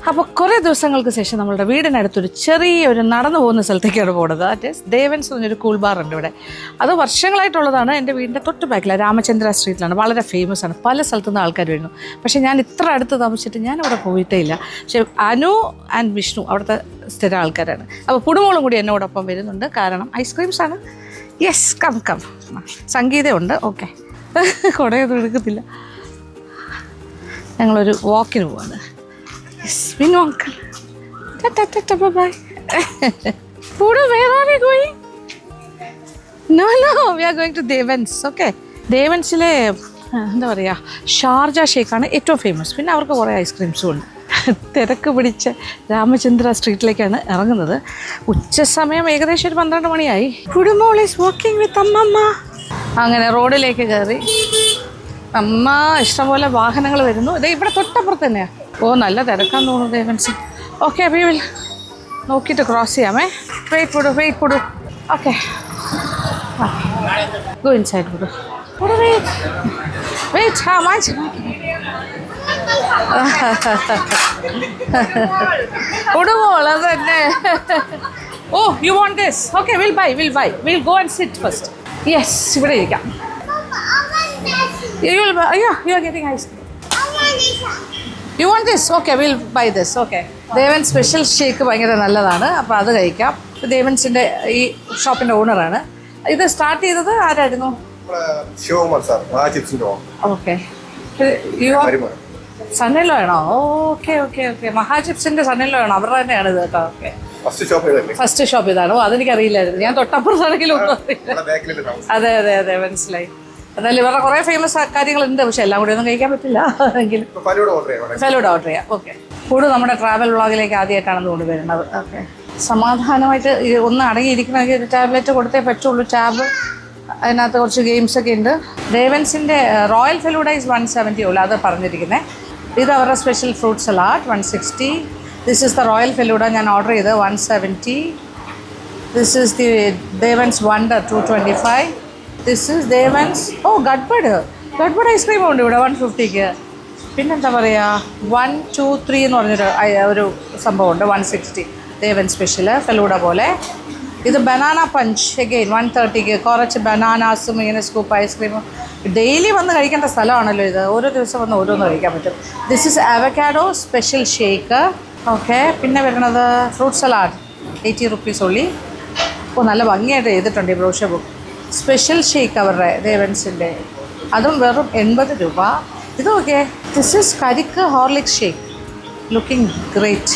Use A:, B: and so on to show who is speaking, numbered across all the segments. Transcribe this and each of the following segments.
A: അപ്പോൾ കുറേ ദിവസങ്ങൾക്ക് ശേഷം നമ്മളുടെ വീടിനടുത്തൊരു ചെറിയൊരു നടന്നു പോകുന്ന സ്ഥലത്തേക്കാണ് പോകുന്നത്. ദാറ്റ് ഈസ് ദേവൻസ് എന്നൊരു കൂൾ ബാർ ഉണ്ട് ഇവിടെ. അത് വർഷങ്ങളായിട്ടുള്ളതാണ്. എൻ്റെ വീടിൻ്റെ തൊട്ട് ബാക്കിലാണ്, രാമചന്ദ്ര സ്ട്രീറ്റിലാണ്. വളരെ ഫേമസ് ആണ്, പല സ്ഥലത്തുനിന്ന് ആൾക്കാർ വരുന്നു. പക്ഷേ ഞാൻ ഇത്ര അടുത്ത് താമസിച്ചിട്ട് ഞാൻ അവിടെ പോയിട്ടേ ഇല്ല. പക്ഷേ അനു ആൻഡ് വിഷ്ണു അവിടുത്തെ സ്ഥിര ആൾക്കാരാണ്. അപ്പോൾ പുടുമോളും കൂടി എന്നോടൊപ്പം വരുന്നുണ്ട്. കാരണം ഐസ്ക്രീംസ് ആണ്. Yes, come come. സംഗീതമുണ്ട്. ഓക്കെ, കുടയൊന്നും എടുക്കത്തില്ല. ഞങ്ങളൊരു വാക്കിന് പോവാണ്. Yes, we know uncle. Ta bye. Pudu, where are we going? No, we are going to Devens. Okay. Devensile എന്താ പറയുക, ഷാർജ ഷേക്കാണ് ഏറ്റവും ഫേമസ്. പിന്നെ അവർക്ക് കുറേ ഐസ്ക്രീംസും ഉണ്ട്. തിരക്ക് പിടിച്ച രാമചന്ദ്ര സ്ട്രീറ്റിലേക്കാണ് ഇറങ്ങുന്നത്. ഉച്ച സമയം ഏകദേശം ഒരു 12 മണിയായി. കുടുംബോൾ ഈസ് വാക്കിംഗ് വിത്ത് അമ്മമ്മ. അങ്ങനെ റോഡിലേക്ക് കയറി. അമ്മ ഇഷ്ടംപോലെ വാഹനങ്ങൾ വരുന്നു. ഇത് ഇവിടെ തൊട്ടപ്പുറത്ത് തന്നെയാണ്. ഓ, നല്ല തിരക്കാന്ന് തോന്നുന്നു ദേവൻസ്. ഓക്കെ, വി വിൽ നോക്കിയിട്ട് ക്രോസ് ചെയ്യാമേ. Wait Pudu. Okay, go inside Pudu. Wait വാങ്ങിച്ചു. പുടുമോൾ അത് തന്നെ. ഓ, you want this? Okay, will buy. Will go and sit first. Yes, ഇവിടെ ഇരിക്കാം. You are getting ice cream. You want this? Okay, we'll buy this. Okay. Devan special shake ഭയങ്കര നല്ലതാണ്. അപ്പോൾ അത് കഴിക്കാം. ദേവൻസിൻ്റെ ഈ ഷോപ്പിൻ്റെ ഓണറാണ്. ഇത് സ്റ്റാർട്ട് ചെയ്തത് ആരായിരുന്നു?
B: ശിവകുമാർ സാർ, മഹാചിപ്സിൻ്റെ. ഓക്കെ,
A: സണ്ണിലോ ആണോ? ഓക്കെ. മഹാചിപ്സിൻ്റെ സണ്ണിലോ ആണോ? അവരുടെ തന്നെയാണ് ഇത് കേട്ടോ. ഓക്കെ, ഫസ്റ്റ് ഷോപ്പ് ഇതാണോ? അതെനിക്കറിയില്ലായിരുന്നു. ഞാൻ തൊട്ടപ്പുറത്താണെങ്കിലും ഒന്നും അറിയില്ല. അതെ, മനസ്സിലായി. എന്നാലും ഇവരുടെ കുറേ ഫേമസ് കാര്യങ്ങളുണ്ട്. പക്ഷെ എല്ലാം കൂടി ഒന്നും കഴിക്കാൻ പറ്റില്ല. എങ്കിലും ഫലൂഡ ഓർഡർ ചെയ്യാം. ഓക്കെ, കൂടുതൽ നമ്മുടെ ട്രാവൽ വ്ളോഗിലേക്ക് ആദ്യമായിട്ടാണെന്ന് കൊണ്ടുവരുന്നത്. ഓക്കെ, സമാധാനമായിട്ട് ഒന്ന് അടങ്ങിയിരിക്കണമെങ്കിൽ ഒരു ടാബ്ലറ്റ് കൊടുത്തേ പറ്റുള്ളൂ. ടാബ്, അതിനകത്ത് കുറച്ച് ഗെയിംസൊക്കെ ഉണ്ട്. ദേവൻസിൻ്റെ റോയൽ ഫെലൂഡ ഈസ് 170 ഉള്ളൂ, അത് പറഞ്ഞിരിക്കുന്നത്. ഇത് അവരുടെ special fruit salad 160. This is the royal falooda ഞാൻ ഓർഡർ ചെയ്ത് 170. This is the Devans wonder 225. This is Devans. ഓ, ഗഡ്ബഡ് ഐസ്ക്രീം ഉണ്ട് ഇവിടെ 150ക്ക്. പിന്നെന്താ പറയുക, 1, 2, 3 എന്ന് പറഞ്ഞൊരു സംഭവമുണ്ട് 160. ദേവൻ സ്പെഷ്യൽ ഫെലൂഡ പോലെ. ഇത് ബനാന പഞ്ച് അഗെയിൻ 130ക്ക്. കുറച്ച് ബനാനാസും ഇങ്ങനെ സ്കൂപ്പ് ഐസ്ക്രീമും. ഡെയിലി വന്ന് കഴിക്കേണ്ട സ്ഥലമാണല്ലോ ഇത്. ഓരോ ദിവസം വന്ന് ഓരോന്ന് കഴിക്കാൻ പറ്റും. This is avocado special shake. Okay, പിന്നെ വരുന്നത് ഫ്രൂട്ട് സലാഡ് 80 റുപ്പീസ് ഉള്ളി. ഓ, നല്ല ഭംഗിയായിട്ട് ചെയ്തിട്ടുണ്ട് ഈ ബ്രോഷർ ബുക്ക്. സ്പെഷ്യൽ ഷേക്ക് അവരുടെ ദേവൻസിൻ്റെ, അതും വെറും 80 രൂപ. ഇത് ഓക്കെ. ദിസ് ഈസ് കരിക്ക് Horlicks shake, looking great,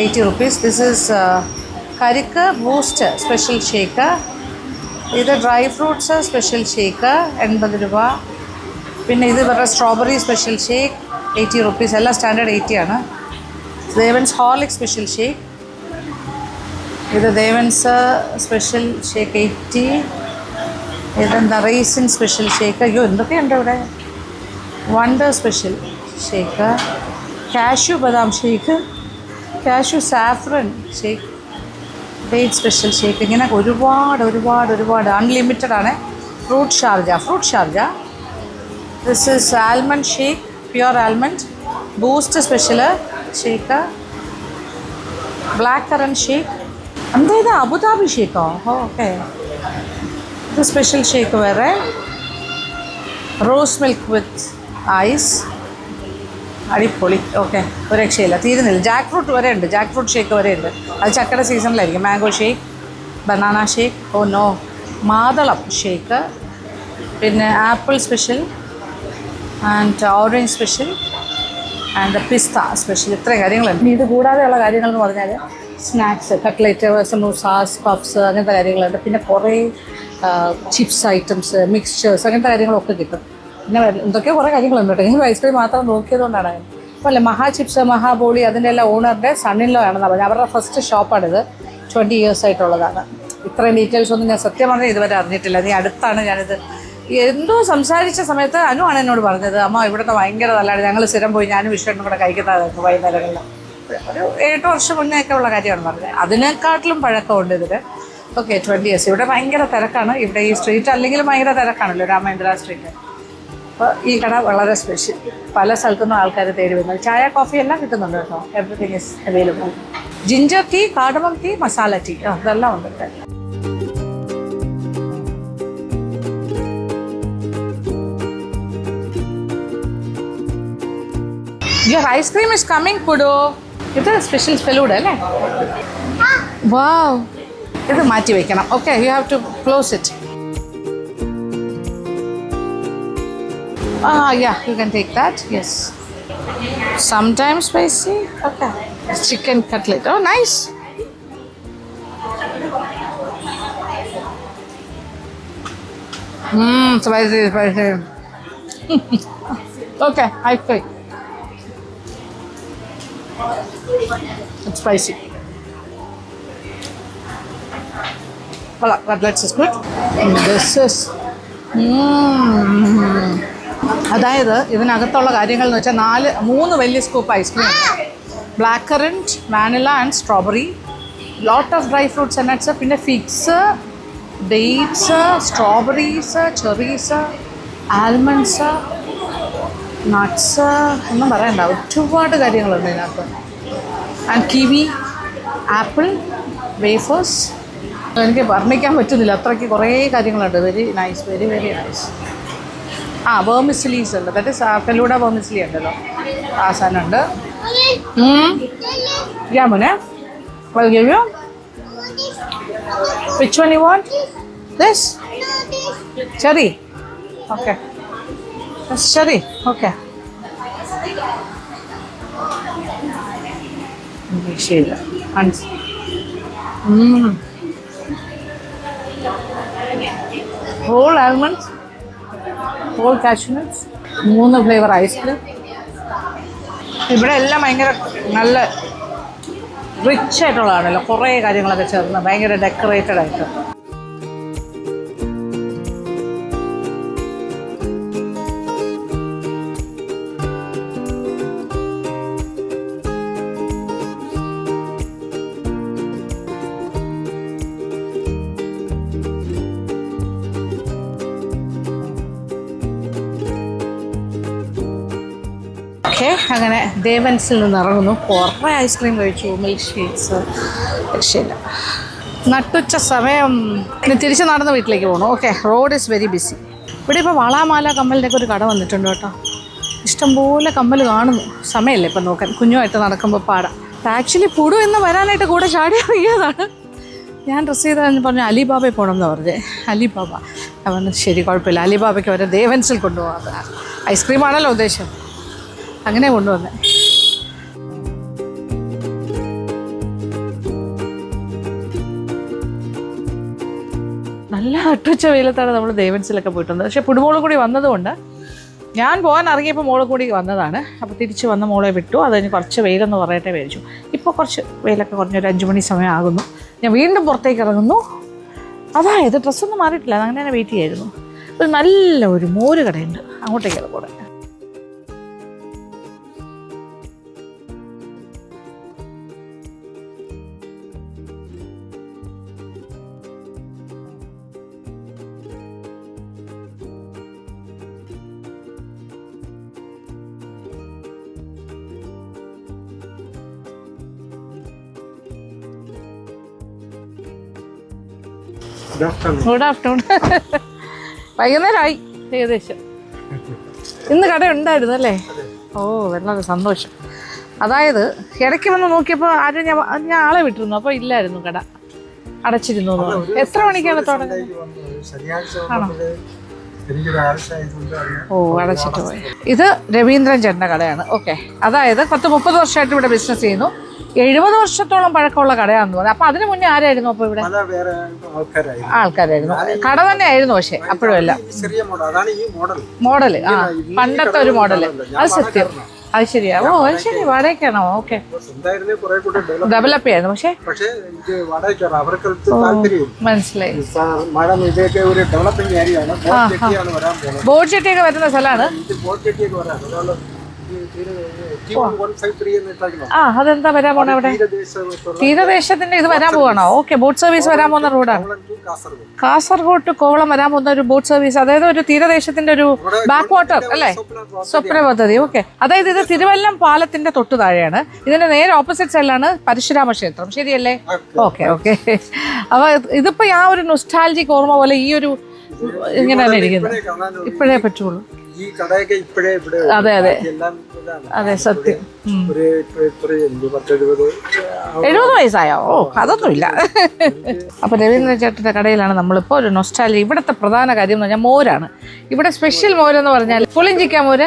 A: 80 rupees. This is കരിക്ക് ബൂസ്റ്റ് സ്പെഷ്യൽ ഷേക്ക്. ഇത് ഡ്രൈ ഫ്രൂട്ട്സ് സ്പെഷ്യൽ ഷേക്ക് 80 രൂപ. പിന്നെ ഇത് ഇവരുടെ സ്ട്രോബെറി സ്പെഷ്യൽ ഷേക്ക് 80 റുപ്പീസ്. എല്ലാം സ്റ്റാൻഡേർഡ് 80 ആണ്. Devan's Horlicks special shake. ഇത് ദേവൻസ് സ്പെഷ്യൽ ഷേക്ക് 80. ഇതെന്താ, റൈസിൻ സ്പെഷ്യൽ ഷേക്ക്. അയ്യോ, എന്തൊക്കെയുണ്ട് ഇവിടെ. വണ്ടർ സ്പെഷ്യൽ ഷേക്ക്, കാഷ്യൂ ബദാം shake, cashew saffron shake, date special shake. ഇങ്ങനെ ഒരുപാട് അൺലിമിറ്റഡ് ആണ്. Fruit Sharjah. This is almond shake, pure almond. Boost special shake, black currant shake. എന്താ ഇത്, അബുദാബി ഷേക്കോ? ഓക്കെ, ഇത് സ്പെഷ്യൽ ഷേക്ക് വേറെ. റോസ് മിൽക്ക് വിത്ത് ഐസ്, അടിപൊളി. Okay, ഒരു രക്ഷയില്ല, തീരുന്നില്ല. ജാക്ക് ഫ്രൂട്ട് വരെ ഉണ്ട്, ജാക്ക് ഫ്രൂട്ട് ഷേക്ക് വരെ ഉണ്ട്. അത് ചക്കയുടെ സീസണിലായിരിക്കും. Mango shake, banana shake, oh no, മാതളം ഷേക്ക്, പിന്നെ apple special and orange special and pista special. ഇത്രയും കാര്യങ്ങളുണ്ട്. ഇത് കൂടാതെയുള്ള കാര്യങ്ങളെന്ന് പറഞ്ഞാൽ സ്നാക്സ്, കട്ട്ലേറ്റ്, സമൂസാസ്, പഫ്സ്, അങ്ങനത്തെ കാര്യങ്ങളുണ്ട്. പിന്നെ കുറേ ചിപ്സ് ഐറ്റംസ്, മിക്സ്ചേഴ്സ്, അങ്ങനത്തെ കാര്യങ്ങളൊക്കെ കിട്ടും. പിന്നെ എന്തൊക്കെയോ കുറേ കാര്യങ്ങളുണ്ട് കേട്ടോ. ഞാൻ ഐസ്ക്രീം മാത്രം നോക്കിയതുകൊണ്ടാണ്. അപ്പോൾ അല്ലേ, മഹാ ചിപ്സ്, മഹാബോളി, അതിൻ്റെ എല്ലാം ഓണറിൻ്റെ സണ്ണിലോ ആണെന്ന് പറഞ്ഞാൽ അവരുടെ ഫസ്റ്റ് ഷോപ്പാണിത്. 20 years ആയിട്ടുള്ളതാണ്. ഇത്രയും ഡീറ്റെയിൽസ് ഒന്നും ഞാൻ സത്യം പറഞ്ഞാൽ ഇതുവരെ അറിഞ്ഞിട്ടില്ല. നീ അടുത്താണ് ഞാനിത് എന്തോ സംസാരിച്ച സമയത്ത് അനുവാണ് എന്നോട് പറഞ്ഞത്, അമ്മ ഇവിടുത്തെ ഭയങ്കര നല്ലതാണ്, ഞങ്ങൾ സ്ഥിരം പോയി ഞാനും വിഷുവിനും കൂടെ കഴിക്കുന്നതായിരുന്നു വൈകുന്നേരങ്ങളിൽ. ഒരു 7 വർഷം മുന്നേ ഒക്കെ ഉള്ള കാര്യമാണ് പറഞ്ഞത്. അതിനെക്കാട്ടിലും പഴക്കമുണ്ട് ഇതിൽ. Okay, 20 years. ഇവിടെ ഭയങ്കര തിരക്കാണ്. ഇവിടെ ഈ സ്ട്രീറ്റ് അല്ലെങ്കിലും ഭയങ്കര തിരക്കാണല്ലോ, രാമേന്ദ്ര സ്ട്രീറ്റ്. അപ്പോൾ ഈ കട വളരെ സ്പെഷ്യൽ. പല സ്ഥലത്തുനിന്നും ആൾക്കാർ തേടി വരുന്നത്. ചായ കോഫി എല്ലാം കിട്ടുന്നുണ്ട് കേട്ടോ. Everything is available. Ginger tea, cardamom tea, masala tea, അതെല്ലാം ഉണ്ട് ഇവിടെ. Your ice cream is coming, Pudu. ഇത് സ്പെഷ്യൽ ഫെലൂഡ അല്ലേ? വാവ്, ഇത് മാറ്റി വെക്കണം. Okay, you have to close it. Yeah, you can take that. Yes. Sometimes spicy. Okay. Chicken cutlet. Oh, nice. Spicy, spicy. Okay, I try. It's spicy. Well, cutlets is good. This is. അതായത് ഇതിനകത്തുള്ള കാര്യങ്ങൾ എന്ന് വെച്ചാൽ 3 വലിയ scoop ice cream. Black currant, vanilla and strawberry, lot of dry fruits and nuts, പിന്നെ figs, dates, strawberries, cherries, almonds, nuts, ഒന്നും പറയണ്ട, ഒരുപാട് കാര്യങ്ങളുണ്ട് ഇതിനകത്ത്. And kiwi, apple, wafers. എനിക്ക് വർണ്ണിക്കാൻ പറ്റുന്നില്ല, അത്രയ്ക്ക് കുറേ കാര്യങ്ങളുണ്ട്. Very nice, very very nice. Vermicellis ഉണ്ട്. ദാറ്റ് ഇസ് ഫെലൂഡ വേർമിസിലി ഉണ്ടല്ലോ, ആ സാധനം ഉണ്ട്. Yeah, Mune. I'll give you. Which one you want? This? Cherry. Okay. That's cherry. Okay. Shade. Whole almonds. Whole cashew nuts. 3 flavour ice cream. ഇവിടെ എല്ലാം ഭയങ്കര നല്ല rich ആയിട്ടുള്ളതാണല്ലോ, കുറേ കാര്യങ്ങളൊക്കെ ചേർന്ന് ഭയങ്കര ഡെക്കറേറ്റഡ് ആയിട്ട്. അങ്ങനെ ദേവൻസിൽ നിന്ന് ഇറങ്ങുന്നു. കുറേ ഐസ്ക്രീം കഴിച്ചു, മിൽക്ക് ഷേക്സ്, രക്ഷയില്ല. നട്ടുച്ച സമയം ഇനി തിരിച്ച് നടന്ന് വീട്ടിലേക്ക് പോകണം. Okay, road is very busy. ഇവിടെ ഇപ്പോൾ വളാമാല കമ്മലിൻ്റെയൊക്കെ ഒരു കട വന്നിട്ടുണ്ട് കേട്ടോ. ഇഷ്ടംപോലെ കമ്മൽ കാണുന്നു. സമയമില്ല ഇപ്പം നോക്കാൻ, കുഞ്ഞുമായിട്ട് നടക്കുമ്പോൾ പാടാം. ആക്ച്വലി പുടു ഇന്ന് വരാനായിട്ട് കൂടെ ചാടി ഇറങ്ങിയതാണ്. ഞാൻ ഡ്രസ്സ് ചെയ്താൽ പറഞ്ഞു അലിബാബയിൽ പോകണം എന്ന് പറഞ്ഞേ. അലിബാബ അവന് ശരി, കുഴപ്പമില്ല, അലിബാബയ്ക്ക് അവരെ ദേവൻസിൽ കൊണ്ടുപോകാം. ഐസ്ക്രീമാണല്ലോ ഉദ്ദേശം, അങ്ങനെ കൊണ്ടുവന്നേ. നല്ല അട്ടുച്ച വെയിലത്താണ് നമ്മൾ ദേവൻസിലൊക്കെ പോയിട്ടുണ്ട്. പക്ഷേ പുടുമോളും കൂടി വന്നതുകൊണ്ട് ഞാൻ പോകാൻ ഇറങ്ങിയപ്പോൾ മോളും കൂടി വന്നതാണ്. അപ്പോൾ തിരിച്ച് വന്ന മോളെ വിട്ടു. അത് കഴിഞ്ഞ് കുറച്ച് വെയിലെന്ന് പറയട്ടെ മേടിച്ചു. ഇപ്പോൾ കുറച്ച് വെയിലൊക്കെ കുറഞ്ഞൊരു 5 മണി സമയം ആകുന്നു. ഞാൻ വീണ്ടും പുറത്തേക്ക് ഇറങ്ങുന്നു. അതായത് ഡ്രസ്സൊന്നും മാറിയിട്ടില്ല, അങ്ങനെ തന്നെ വെയിറ്റ് ചെയ്യായിരുന്നു. ഒരു നല്ല ഒരു മോര് കടയുണ്ട്, അങ്ങോട്ടേക്കാണ് കൂടെ. Good afternoon. വൈകുന്നേരമായി ഏകദേശം. ഇന്ന് കട ഉണ്ടായിരുന്നു അല്ലേ? ഓ, വളരെ സന്തോഷം. അതായത് ഇടയ്ക്ക് വന്ന് നോക്കിയപ്പോൾ ആരും ഞാൻ ആളെ വിട്ടിരുന്നു, അപ്പോൾ ഇല്ലായിരുന്നു, കട അടച്ചിരുന്നു. എത്ര മണിക്കാണ് തുടങ്ങുന്നത്? ആണോ? ഓ, അടച്ചിട്ട് പോയി. ഇത് രവീന്ദ്രൻ ചേട്ടൻ്റെ കടയാണ്. ഓക്കെ, അതായത് 10-30 വർഷമായിട്ട് ഇവിടെ ബിസിനസ് ചെയ്യുന്നു. 70 വർഷത്തോളം പഴക്കമുള്ള കടയാണെന്ന് പറഞ്ഞു. അപ്പൊ അതിന് മുന്നേ ആരായിരുന്നു അപ്പൊ ഇവിടെ? ആൾക്കാരായിരുന്നു. കട തന്നെ ആയിരുന്നു, പക്ഷെ അപ്പോഴും അല്ല മോഡല്. പണ്ടത്തെ ഒരു മോഡല്. അത് സത്യം, അത് ശരിയാ. ഓ, അത് ശരി, വാടകയ്ക്കാണോ? ഓക്കെ, ഡെവലപ്പ് ചെയ്യായിരുന്നു. പക്ഷെ മനസ്സിലായി. ബോട്ട് ചെട്ടിയൊക്കെ വരുന്ന സ്ഥലമാണ്. ആ അതെന്താ വരാൻ പോണ അവിടെ? തീരദേശത്തിന്റെ ഇത് വരാൻ പോവാണോ? ഓക്കെ, ബോട്ട് സർവീസ് വരാൻ പോകുന്ന റോഡാണ്. കാസർഗോഡ് ടു കോവളം വരാൻ പോകുന്ന ഒരു ബോട്ട് സർവീസ്, അതായത് ഒരു തീരദേശത്തിന്റെ ഒരു ബാക്ക് വാട്ടർ അല്ലേ? സ്വപ്ന പദ്ധതി. ഓക്കെ, അതായത് ഇത് തിരുവല്ലം പാലത്തിന്റെ തൊട്ടു താഴെയാണ്. ഇതിന്റെ നേരെ ഓപ്പോസിറ്റ് സൈഡിലാണ് പരശുരാമ ക്ഷേത്രം, ശരിയല്ലേ? Okay okay. അപ്പൊ ഇതിപ്പോ ആ ഒരു നൊസ്റ്റാൾജിക് ഓർമ്മ പോലെ ഈ ഒരു ഇങ്ങനെ തന്നെ ഇരിക്കുന്നത്. ഇപ്പോഴേ പറ്റുള്ളൂ. അതെ അതെ അതെ, സത്യം. 70 വയസ്സായോ? ഓ, അതൊന്നുമില്ല. അപ്പൊ രവീന്ദ്ര ചേട്ടന്റെ കടയിലാണ് നമ്മളിപ്പോ. ഒരു നൊസ്റ്റാലജി. ഇവിടുത്തെ പ്രധാന കാര്യം എന്ന് പറഞ്ഞാൽ മോരാണ്. ഇവിടെ സ്പെഷ്യൽ മോരെന്ന് പറഞ്ഞാൽ പുളിഞ്ചിക്ക മോര്.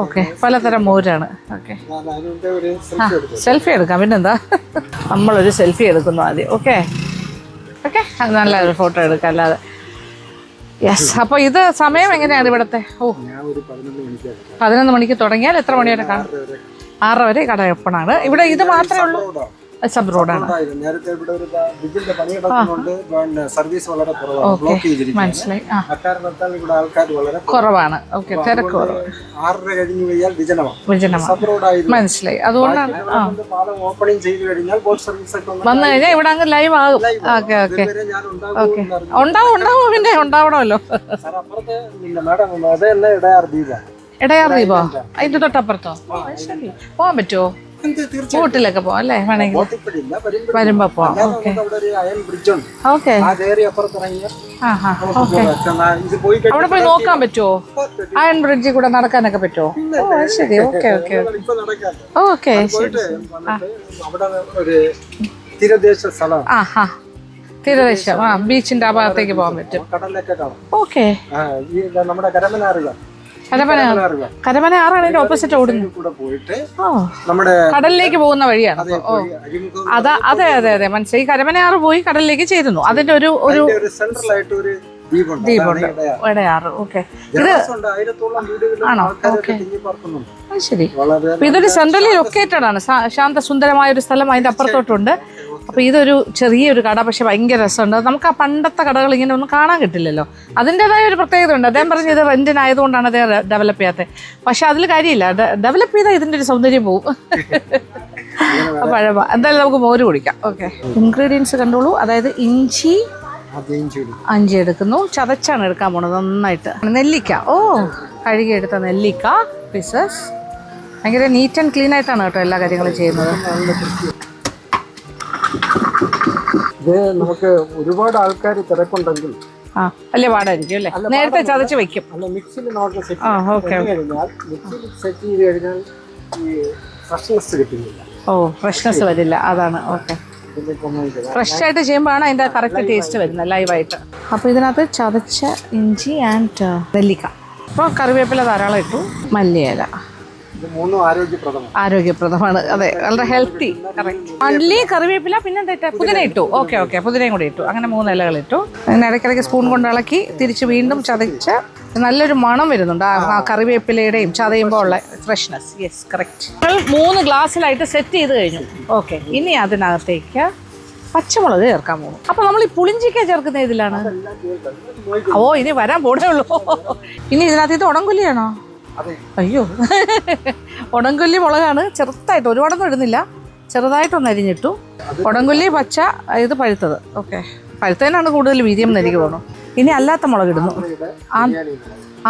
A: ഓക്കെ, പലതരം മോരാണ്. ഓക്കെ, സെൽഫി എടുക്കാം. പിന്നെന്താ, നമ്മളൊരു സെൽഫി എടുക്കുന്നു ആദ്യം. ഓക്കെ ഓക്കെ, നല്ലൊരു ഫോട്ടോ എടുക്കാം. അല്ലാതെ യെസ്. അപ്പൊ ഇത് സമയം എങ്ങനെയാണ് ഇവിടത്തെ? ഓ, 11 മണിക്ക് തുടങ്ങിയാൽ എത്ര മണി വരെ കാണും? 6 വരെ കട ഓപ്പണാണ്. ഇവിടെ ഇത് മാത്രമേ ഉള്ളൂ? സബ് റോഡാണ്. മനസ്സിലായി. കുറവാണ്. ഓക്കെ, തിരക്ക് കുറവ്. മനസ്സിലായി. അതുകൊണ്ടാണ് വന്നു കഴിഞ്ഞാൽ ഇവിടെ അങ്ങ് ലൈവ് ആകും. Okay okay okay. ഉണ്ടാവും പിന്നെ ഉണ്ടാവണമല്ലോ. ഇടയാർ ദ്വീപോ? അതിന്റെ തൊട്ടപ്പുറത്തോ? ശരി, പോകാൻ പറ്റുമോ? ബോട്ടിലൊക്കെ പോവാം അല്ലേ? വേണമെങ്കിൽ വരുമ്പോ പോവാം. Okay okay. അവിടെ പോയി നോക്കാൻ പറ്റുമോ? അയൺ ബ്രിഡ്ജിൽ കൂടെ നടക്കാനൊക്കെ പറ്റുമോ? ഓ ശരി. Okay okay okay. ആ ഹാ, തീരദേശം. ആ, ബീച്ചിന്റെ ആ ഭാഗത്തേക്ക് പോകാൻ പറ്റും. ഓക്കെ. കരമനയാറാണ് ഇതിന്റെ ഓപ്പോസിറ്റ് ഓടുന്നത്. ഓ, കടലിലേക്ക് പോകുന്ന വഴിയാണ്. ഓ, അതെ അതെ അതെ, മനസ്സിലായി. കരമനയാറ് പോയി കടലിലേക്ക് ചേരുന്നു. അതിന്റെ ഒരു ദ്വീപുണ്ട്, ഇടയാറ്. ഓക്കെ, ഇത് ആണോ? ഓക്കെ, ശരി. അപ്പൊ ഇതൊരു സെൻട്രലി ലൊക്കേറ്റഡ് ആണ്. ശാന്തസുന്ദരമായ ഒരു സ്ഥലം അതിന്റെ അപ്പുറത്തോട്ടുണ്ട്. അപ്പൊ ഇതൊരു ചെറിയൊരു കട, പക്ഷെ ഭയങ്കര രസമുണ്ട്. നമുക്ക് ആ പണ്ടത്തെ കടകൾ ഇങ്ങനെ ഒന്നും കാണാൻ കിട്ടില്ലല്ലോ. അതിൻ്റെതായ ഒരു പ്രത്യേകത ഉണ്ട്. അദ്ദേഹം പറഞ്ഞ് ഇത് റെന്റിനായതുകൊണ്ടാണ് അദ്ദേഹം ഡെവലപ്പ് ചെയ്യാത്തത്. പക്ഷെ അതിൽ കാര്യമില്ല, ഡെവലപ്പ് ചെയ്താൽ ഇതിന്റെ ഒരു സൗന്ദര്യം പോവും. പഴമ. എന്തായാലും നമുക്ക് മോര് കുടിക്കാം. ഓക്കെ, ഇൻഗ്രീഡിയൻസ് കണ്ടോളൂ. അതായത് ഇഞ്ചി 5 എടുക്കുന്നു. ചതച്ചാണ് എടുക്കാൻ പോണത് നന്നായിട്ട്. നെല്ലിക്ക, ഓ കഴുകിയെടുത്ത നെല്ലിക്ക പീസസ്. ഭയങ്കര നീറ്റ് ആൻഡ് ക്ലീൻ ആയിട്ടാണ് കേട്ടോ എല്ലാ കാര്യങ്ങളും ചെയ്യുന്നത്.
C: ഇത് നമുക്ക് ഒരുപാട് ആൾക്കാർ തിരക്കുണ്ടെങ്കിൽ
A: വലിയ പാടായിരിക്കും അല്ലേ? നേരത്തെ ചതച്ച് വെക്കും.
C: മിക്സിയിൽ നമുക്ക് സെറ്റ് ചെയ്ത് കഴിഞ്ഞാൽ ഈ ഫ്രഷ്നെസ് കിട്ടുന്നില്ല.
A: ഓ, ഫ്രഷ്നെസ് വരില്ല, അതാണ്. ഓക്കെ, ഫ്രഷ് ആയിട്ട് ചെയ്യുമ്പോഴാണ് അതിന്റെ കറക്റ്റ് ടേസ്റ്റ് വരുന്നത്, ലൈവായിട്ട്. അപ്പൊ ഇതിനകത്ത് ചതച്ച ഇഞ്ചി ആൻഡ് നെല്ലിക്ക. അപ്പോൾ കറിവേപ്പില ധാരാളം ഇട്ടു. മല്ലിയില. ആരോഗ്യപ്രദമാണ്. അതെ, വളരെ ഹെൽത്തി. മല്ലി, കറിവേപ്പില, പിന്നെ എന്താ പുതിന ഇട്ടു. ഓക്കെ ഓക്കെ, പുതിനയും കൂടി ഇട്ടു. അങ്ങനെ 3 ഇലകൾ ഇട്ടു. അങ്ങനെ ഇടയ്ക്കിടയ്ക്ക് സ്പൂൺ കൊണ്ട് ഇളക്കി തിരിച്ച് വീണ്ടും ചതച്ച് നല്ലൊരു മണം വരുന്നുണ്ട് ആ കറിവേപ്പിലയുടെയും ചതയുമ്പോൾ ഉള്ള ഫ്രഷ്നെസ്. Yes, correct. നമ്മൾ 3 ഗ്ലാസ്സിലായിട്ട് സെറ്റ് ചെയ്ത് കഴിഞ്ഞു. ഓക്കെ, ഇനി അതിനകത്തേക്ക് പച്ചമുളക് ചേർക്കാൻ പോകും. അപ്പൊ നമ്മൾ ഈ പുളിഞ്ചിക്ക ചേർക്കുന്ന ഇതിലാണ്. ഓ, ഇനി വരാൻ പോടേ ഉള്ളൂ. ഇനി ഇതിനകത്ത് ഇത് ഉടംകൊല്ലിയാണോ? അയ്യോ, ഉടംകൊല്ലി മുളകാണ്. ചെറുതായിട്ട്, ഒരുപാടൊന്നും ഇടുന്നില്ല, ചെറുതായിട്ടൊന്ന് അരിഞ്ഞിട്ടു. ഉടംകൊല്ലി പച്ച, ഇത് പഴുത്തത്. ഓക്കെ, പഴുത്തതിനാണ് കൂടുതൽ വീര്യം എന്ന് എനിക്ക് തോന്നുന്നു. ഇനി അല്ലാത്ത മുളക് ഇടുന്നു.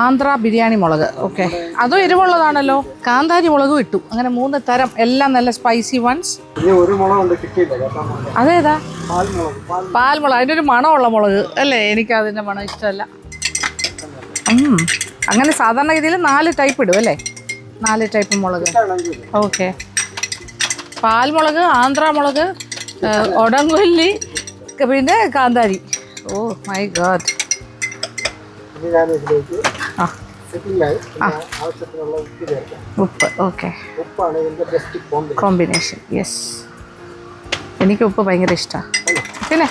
A: ആന്ധ്ര ബിരിയാണി മുളക്. ഓക്കെ, അതും എരിവുള്ളതാണല്ലോ. കാന്താരി മുളകും ഇട്ടു. അങ്ങനെ 3 തരം, എല്ലാം നല്ല സ്പൈസി വൺസ്. അതേതാ? പാൽമുളക്. അതിൻ്റെ ഒരു മണമുള്ള മുളക് അല്ലേ? എനിക്ക് അതിൻ്റെ മണം ഇഷ്ടമല്ല. അങ്ങനെ സാധാരണ രീതിയിൽ 4 ടൈപ്പ് ഇടും അല്ലേ? 4 ടൈപ്പ് മുളക്. ഓക്കെ, പാൽമുളക്, ആന്ധ്രാമുളക്, ഒടംകൊല്ലി, പിന്നെ കാന്താരി. Oh my God. ഉപ്പ്. Okay, combination. യെസ്, എനിക്ക് ഉപ്പ് ഭയങ്കര ഇഷ്ടമാണ്. പിന്നെ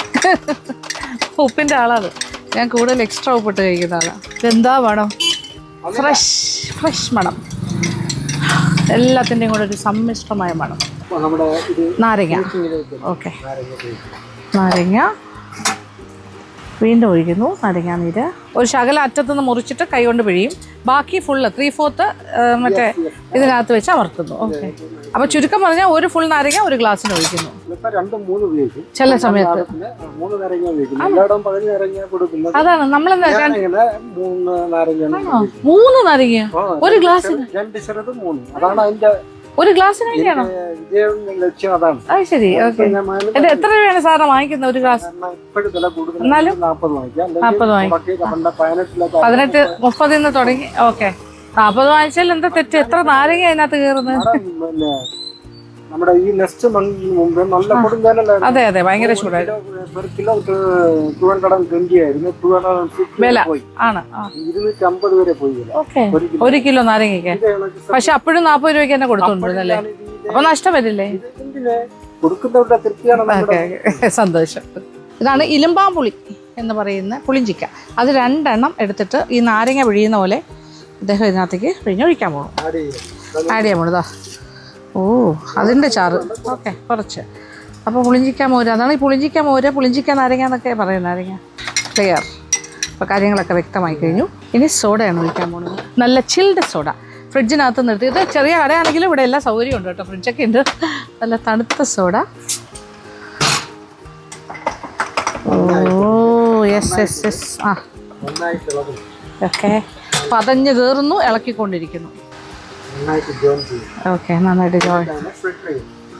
A: ഉപ്പിൻ്റെ ആളാണ് ഞാൻ. കൂടുതൽ എക്സ്ട്രാ ഉപ്പിട്ട് കഴിക്കുന്ന ആളാണ്. ഇതെന്താ വേണം? ഫ്രഷ് മണം. എല്ലാത്തിൻ്റെയും കൂടെ ഒരു സമ്മിശ്രമായ മണം. നാരങ്ങ. ഓക്കെ, നാരങ്ങ. വീണ്ടും ഒഴിക്കുന്നു നാരങ്ങാനീര്. ഒരു ശകല അറ്റത്തുനിന്ന് മുറിച്ചിട്ട് കൈ കൊണ്ട് പിഴിയും. ബാക്കി ഫുള്ള് 3/4 മറ്റേ ഇതിനകത്ത് വെച്ച് അമർത്തുന്നു. ഓക്കെ. അപ്പോൾ ചുരുക്കം പറഞ്ഞാൽ ഒരു ഫുൾ നാരങ്ങ ഒരു ഗ്ലാസ്സിന് ഒഴിക്കുന്നു ചില സമയത്ത്. അതാണ് നമ്മളെന്താ 3 നാരങ്ങ ഒരു ഗ്ലാസ്സിന്? ഒരു ഗ്ലാസ്സിന് വേണ്ടിയാണോ? അത് ശരി. ഓക്കെ. എന്റെ എത്ര രൂപയാണ് സാറിന് വാങ്ങിക്കുന്നത് ഒരു ഗ്ലാസ്? എന്നാലും 40 വാങ്ങിക്കും. 18 30 തുടങ്ങി. ഓക്കെ. 40 വാങ്ങിച്ചാൽ എന്താ തെറ്റ്? എത്ര നാരങ്ങ അതിനകത്ത് കയറുന്നത്?
C: നമ്മുടെ ഈ നെക്സ്റ്റ് മന്തിന് മുമ്പ് നല്ല കൊടുങ്കാലല്ലായിരുന്നു.
A: അതെ അതെ, ഭയങ്കര ചൂടായിരുന്നു.
C: കിലോ 220 ആയിരുന്നു. 250 പോയി ആണ്. 250 വരെ പോയി.
A: ഓക്കെ. 1 കിലോ നാരങ്ങയ്ക്ക്. പക്ഷെ അപ്പോഴും 40 രൂപയ്ക്ക് തന്നെ കൊടുത്തോണ്ടിരുന്നല്ലേ? അപ്പൊ നഷ്ടം വരില്ലേ?
C: കൊടുക്കുന്നവരുടെ തൃപ്തിയാണ്.
A: സന്തോഷം. ഇതാണ് ഇലുമ്പാമ്പുളി എന്ന് പറയുന്ന പുളിഞ്ചിക്ക. അത് 2 എണ്ണം എടുത്തിട്ട് ഈ നാരങ്ങ പിഴിയുന്ന പോലെ അദ്ദേഹം ഇതിനകത്തേക്ക് പിഴിഞ്ഞൊഴിക്കാൻ പോകണം. ആഡ് ചെയ്യാൻ പോണതാ. ഓ, അതിൻ്റെ ചാറ്. ഓക്കെ, കുറച്ച്. അപ്പോൾ പുളിഞ്ചിക്ക മോര്, അതാണ് ഈ പുളിഞ്ചിക്ക മോര്, പുളിഞ്ചിക്ക നാരങ്ങ എന്നൊക്കെ പറയുന്നത്. നാരങ്ങ ക്ലിയർ. അപ്പോൾ കാര്യങ്ങളൊക്കെ വ്യക്തമായി കഴിഞ്ഞു. ഇനി സോഡയാണ് ഒഴിക്കാൻ പോകുന്നത്. നല്ല ചിൽഡ് സോഡ. ഫ്രിഡ്ജിനകത്ത് നിർത്തി. ഇത് ചെറിയ കടയാണെങ്കിലും ഇവിടെ എല്ലാ സൗകര്യവും ഉണ്ട് കേട്ടോ. ഫ്രിഡ്ജൊക്കെ ഉണ്ട്. നല്ല തണുത്ത soda. Oh yes yes yes. ആ ഓക്കെ. പതഞ്ഞ് തീർന്നു, ഇളക്കിക്കൊണ്ടിരിക്കുന്നു. ഓക്കെ, നന്നായിട്ട്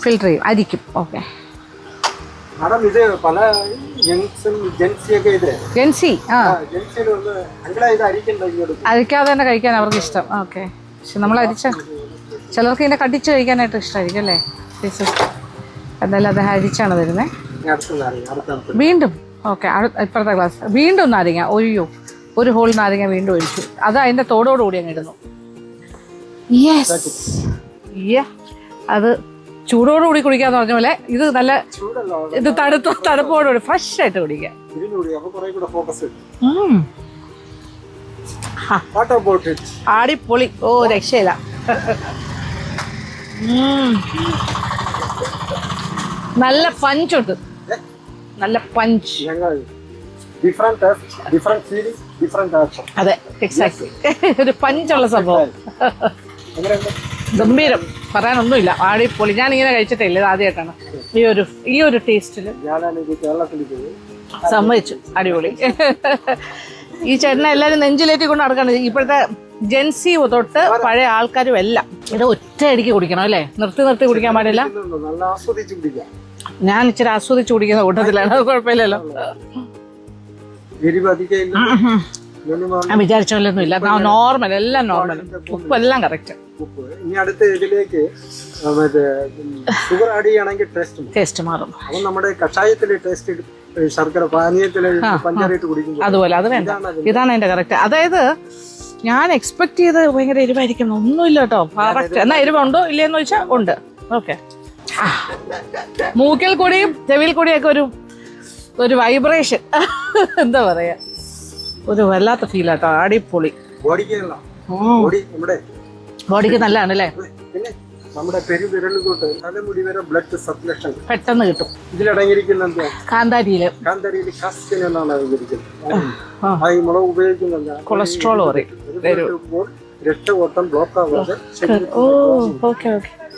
A: ഫിൽട്ടർ ചെയ്യും, അരിക്കും. ഓക്കെ. ജെൻസി അരിക്കാതെ തന്നെ കഴിക്കാൻ അവർക്ക് ഇഷ്ടം. ഓക്കെ. പക്ഷെ നമ്മൾ ചിലർക്ക് ഇതിനെ കടിച്ച് കഴിക്കാനായിട്ട് ഇഷ്ടമായിരിക്കും അല്ലേ? എന്തായാലും അത് അരിച്ചാണ് വരുന്നത്. വീണ്ടും ഓക്കെ, ഇപ്പുറത്തെ ഗ്ലാസ് വീണ്ടും നാരങ്ങ. ഒയ്യോ, ഒരു ഹോൾ നാരങ്ങ വീണ്ടും ഒഴിച്ചു. അത് അതിൻ്റെ തോടോടുകൂടി അങ്ങ് ഇടുന്നു. യെസ്. അത് ചൂടോടുകൂടി കുടിക്കാന്ന് പറഞ്ഞ പോലെ ഇത് നല്ല ഇത് തണുപ്പോടുകൂടി ഫ്രഷ് ആയിട്ട് കുടിക്കാം. ആടിപ്പൊളി. ഓ, രക്ഷയില്ല. നല്ല പഞ്ചുണ്ട്. നല്ല പഞ്ച്. അതെ, എക്സാക്ട്ലി. ഒരു പഞ്ചുള്ള സംഭവം. ഗംഭീരം, പറയാനൊന്നുമില്ല. ആടിപ്പൊളി. ഞാൻ ഇങ്ങനെ കഴിച്ചിട്ടില്ല, ഇത് ആദ്യമായിട്ടാണ് ഈ ഒരു ടേസ്റ്റില്. സമ്മതിച്ചു, അടിപൊളി. ഈ ചേട്ടനെ എല്ലാവരും നെഞ്ചിലേറ്റി കൊണ്ട് നടക്കണം. ഇപ്പോഴത്തെ ജെൻസി തൊട്ട് പഴയ ആൾക്കാരും എല്ലാം ഇത് ഒറ്റയടിക്ക് കുടിക്കണം അല്ലേ? നിർത്തി കുടിക്കാൻ പാടില്ല. ഞാൻ ഇച്ചിരി ആസ്വദിച്ച് കുടിക്കുന്ന കൂട്ടത്തിലാണ്. അത് കുഴപ്പമില്ലല്ലോ. ഞാൻ വിചാരിച്ച പോലൊന്നും ഇല്ല. നോർമൽ, എല്ലാം നോർമൽ. ഉപ്പ് എല്ലാം കറക്റ്റ്.
C: ഇനി അടുത്ത ഇതിലേക്ക് ഷുഗർ ആഡ് ചെയ്യുകയാണെങ്കിൽ
A: ടേസ്റ്റ് മാറും.
C: അപ്പം നമ്മുടെ കഷായത്തിലെ ടേസ്റ്റ്, ശർക്കര പാനീയത്തിലെ പഞ്ചാരയിട്ട് കുടിക്കും
A: അതുപോലെ. അത് വേണ്ട, ഇതാണ് അതിന്റെ കറക്റ്റ്. അതായത് ഞാൻ എക്സ്പെക്ട് ചെയ്ത് ഭയങ്കര എരിവായിരിക്കും. ഒന്നുമില്ല കേട്ടോ, കറക്റ്റ്. എന്നാ എരിവുണ്ടോ ഇല്ലയെന്ന് ചോദിച്ചാൽ ഉണ്ട്. ഓക്കെ. മൂക്കിൽ കൂടിയും ചെവിയിൽ കൂടിയൊക്കെ ഒരു വൈബ്രേഷൻ, എന്താ പറയാ, ഒരു വല്ലാത്ത ഫീൽ ആട്ടോ. അടിപൊളി. ബോഡിക്ക് നല്ലതാണ് അല്ലേ?
C: നമ്മുടെ പെരുവിരലുകൊണ്ട് തലമുടി വരെ ബ്ലഡ് സർക്കുലേഷൻ
A: പെട്ടെന്ന് കിട്ടും.
C: ഇതിലടങ്ങിയിരിക്കുന്ന
A: കാന്താരിയില്
C: കാസ്റ്റിൻ എന്നാണ് അറിഞ്ഞിരിക്കുന്നത്. ഈ മുളക് ഉപയോഗിക്കുന്നില്ല.
A: കൊളസ്ട്രോൾ പറയും.
C: രക്തഓട്ടം ബ്ലോക്ക് ആവാതെ.
A: ഓക്കെ.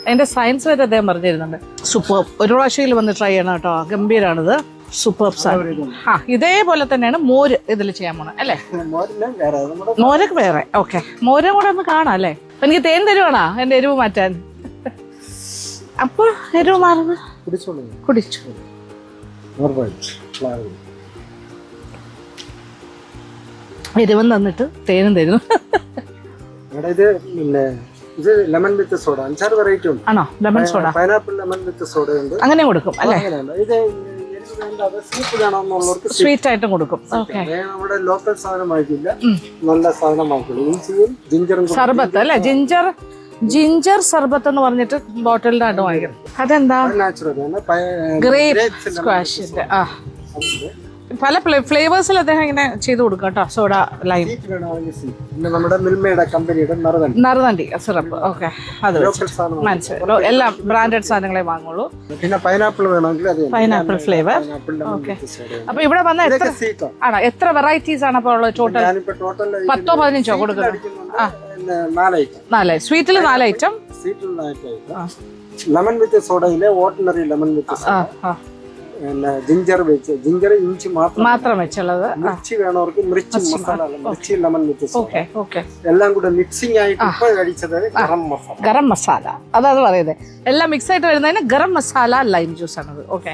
A: അതിന്റെ സയൻസ് വരെ അദ്ദേഹം പറഞ്ഞിരുന്നുണ്ട്. സൂപ്പർ. ഒരു പ്രാവശ്യം വന്ന് ട്രൈ ചെയ്യണം കേട്ടോ. ഗംഭീരാണിത്. സൂപ്പർ സാധനം. ഇതേപോലെ തന്നെയാണ് മോര് ഇതിൽ ചെയ്യാൻ പോണേ അല്ലേ? മോരൊക്കെ വേറെ. ഓക്കെ, മോരും കൂടെ ഒന്ന് കാണാം അല്ലേ? എനിക്ക് തേൻ തരുവാണോ എന്റെ എരിവ് മാറ്റാൻ? അപ്പൊ എരിവ് മാറുന്നു. കുടിച്ചു. എരിവും തന്നിട്ട് തേനും തരുന്നു.
C: ഇത് ലെമൺ വിത്ത് സോഡ. 5-6 വെറൈറ്റി ഉണ്ട്.
A: ആണോ? Lemon soda,
C: pineapple lemon with soda ഉണ്ട്.
A: അങ്ങനെ കൊടുക്കും അല്ലേ?
C: ഇത്
A: സ്വീറ്റ് ആയിട്ടും കൊടുക്കും.
C: നമ്മുടെ ലോക്കൽ സാധനമായിട്ടില്ല, നല്ല സാധനമായിട്ടില്ല. ഇഞ്ചിയും ജിഞ്ചറും
A: സർബത്ത് അല്ലേ? ജിഞ്ചർ സർബത്ത് എന്ന് പറഞ്ഞിട്ട് ബോട്ടിലിനായിട്ട് വാങ്ങിക്കും. അതെന്താ?
C: നാച്ചുറൽ
A: ഗ്രേപ്പ് സ്ക്വാഷിന്റെ. പല ഫ്ലേവേഴ്സിൽ അദ്ദേഹം ഇങ്ങനെ ചെയ്ത് കൊടുക്കും കേട്ടോ, സോഡ ലൈം.
C: സ്വീറ്റ് വേണമെങ്കിൽ സ്വീറ്റ്. പിന്നെ നമ്മുടെ മിൽമയുടെ കമ്പനിയുടെ
A: നറുതണ്ടി സിറപ്പ്. ഓക്കെ, അത് മനസ്സിലായി. എല്ലാം ബ്രാൻഡഡ് സാധനങ്ങളെ വാങ്ങുള്ളൂ.
C: പിന്നെ പൈനാപ്പിൾ വേണമെങ്കിൽ അത്
A: പൈനാപ്പിൾ ഫ്ലേവർ. ഓക്കെ, അപ്പൊ ഇവിടെ വന്ന എത്ര വെറൈറ്റീസ് ആണ് അപ്പോൾ ഉള്ളത്? ടോട്ടൽ 10-15 കൊടുക്കുന്നത്. 4 സ്വീറ്റിൽ 4 ഐറ്റം.
C: ലെമൺ വിത്ത് സോഡയിലെ ഓർഡിനറി ലെമൺ വിത്ത് സോഡ, പിന്നെ ജിഞ്ചർ വെച്ച് ജിഞ്ചർ ഇഞ്ചി മാത്രം വെച്ചുള്ളത്. മിർച്ചി വേണവർക്ക് മിർച്ചി മസാല, മിർച്ചി ലെമൺ വിത്ത് സോഡ, എല്ലാം കൂടെ മിക്സിംഗ് ആയിട്ട് ഇപ്പൊ കഴിച്ചത്
A: ഗരം മസാല. അതാണ് പറയുന്നത്, എല്ലാം മിക്സ് ആയിട്ട് വരുന്നതിന് ഗരം മസാല ലൈം ജ്യൂസ് ആണത്. ഓക്കെ,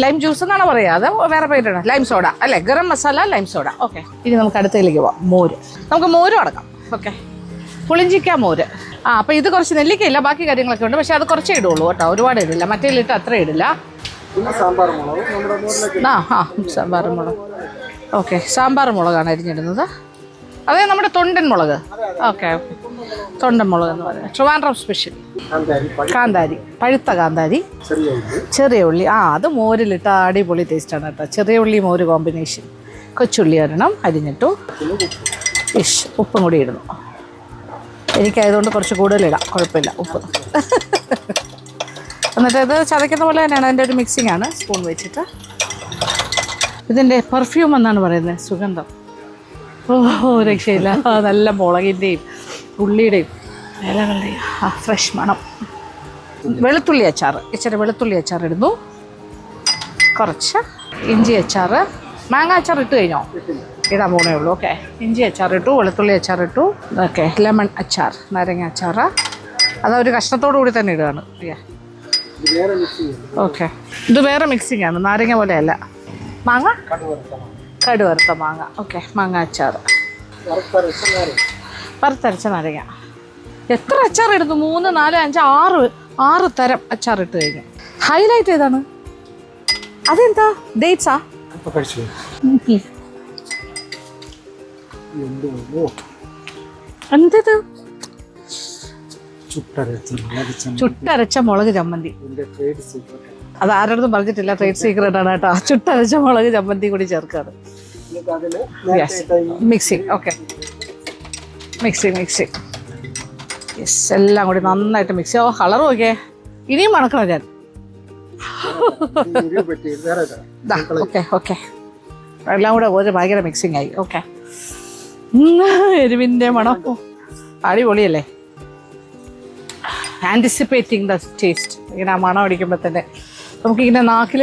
A: ലൈം ജ്യൂസ് എന്നാണ് പറയുക, അത് വേറെ പേരാണ്. ലൈം സോഡ അല്ലേ, garam masala lime soda. Okay, ഇനി നമുക്ക് അടുത്തതിലേക്ക് പോവാം. മോര്, നമുക്ക് മോരും അടക്കാം. ഓക്കെ, പുളിഞ്ചിക്ക മോര്. അപ്പൊ ഇത് കുറച്ച് നെല്ലിക്കയില്ല, ബാക്കി കാര്യങ്ങളൊക്കെ ഉണ്ട്. പക്ഷെ അത് കുറച്ചേ ഇടുള്ളൂ കേട്ടോ, ഒരുപാട് ഇടില്ല. മറ്റേലിട്ട് അത്ര ഇടില്ല.
C: സാമ്പാർ മുളക്,
A: സാമ്പാർ മുളക്. ഓക്കെ, സാമ്പാർ മുളകാണ് അരിഞ്ഞിടുന്നത്. അതെ, നമ്മുടെ തൊണ്ടൻ മുളക്. ഓക്കെ, തൊണ്ടൻ മുളക് എന്ന് പറയുന്നത് ട്രിവാൻഡ്രം സ്പെഷ്യൽ. കാന്താരി, പഴുത്ത കാന്താരി, ചെറിയ ഉള്ളി. അത് മോരിലിട്ട് അടിപൊളി ടേസ്റ്റാണ് കേട്ടോ, ചെറിയ ഉള്ളി മോര് കോമ്പിനേഷൻ. കൊച്ചുള്ളി ഒരെണ്ണം അരിഞ്ഞിട്ടു. ഉപ്പും കൂടി ഇടുന്നു. എനിക്കായതുകൊണ്ട് കുറച്ച് കൂടുതലിടാം, കുഴപ്പമില്ല ഉപ്പ്. എന്നിട്ട് ഇത് ചതയ്ക്കുന്ന പോലെ തന്നെയാണ്, അതിൻ്റെ ഒരു മിക്സിംഗ് ആണ്. സ്പൂൺ വെച്ചിട്ട് ഇതിൻ്റെ പെർഫ്യൂം എന്നാണ് പറയുന്നത്, സുഗന്ധം. രക്ഷയില്ല, നല്ല മുളകിൻ്റെയും ഉള്ളിയുടെയും ഇലകളുടെയും ഫ്രഷ് മണം. വെളുത്തുള്ളി അച്ചാർ, ഇച്ചിരി വെളുത്തുള്ളി അച്ചാർ ഇടുന്നു. കുറച്ച് ഇഞ്ചി അച്ചാർ. മാങ്ങ അച്ചാർ ഇട്ട് കഴിഞ്ഞോ? ഇടാൻ പോണേ ഉള്ളൂ. ഓക്കെ, ഇഞ്ചി അച്ചാർ ഇട്ടു, വെളുത്തുള്ളി അച്ചാർ ഇട്ടു. ഓക്കെ, ലെമൺ അച്ചാർ, നാരങ്ങ അച്ചാർ. അതൊരു കഷ്ണത്തോടു കൂടി തന്നെ ഇടുകയാണ്. ഓക്കെ, ഇത് വേറെ മിക്സിംഗ് ആണ്, നാരങ്ങ പോലെയല്ല. മാങ്ങ, കടുവറുത്ത മാങ്ങ. ഓക്കെ, മാങ്ങ അച്ചാർ, വറുത്തരച്ച നാരങ്ങ. എത്ര അച്ചാർ ഇടുന്നു? 3, 4, 5, 6 തരം അച്ചാർ ഇട്ട് കഴിഞ്ഞു. ഹൈലൈറ്റ് ഏതാണ്? അതെന്താ? ഡേറ്റ്സാ? എന്തത്? ചുട്ടരച്ച മുളക് ചമ്മന്തി. അത് ആരോടും പറഞ്ഞിട്ടില്ല, ട്രേഡ് സീക്രട്ട് ആണ് കേട്ടോ. ചുട്ടരച്ച മുളക് ചമ്മന്തി കൂടി ചേർക്കാറ്. മിക്സിങ്. Okay, mixing. യെസ്, എല്ലാം കൂടി നന്നായിട്ട് മിക്സ്. കളർ നോക്കിയേ, ഇനിയും മണക്കണം ഞാൻ. ഓക്കെ, എല്ലാം കൂടെ ഒരു ഭയങ്കര മിക്സിങ് ആയി. ഓക്കെ, എരിവിൻ്റെ മണം അടിപൊളിയല്ലേ. Anticipating the taste. ഇങ്ങനെ ആ മണം അടിക്കുമ്പോൾ തന്നെ നമുക്കിങ്ങനെ നാക്കിൽ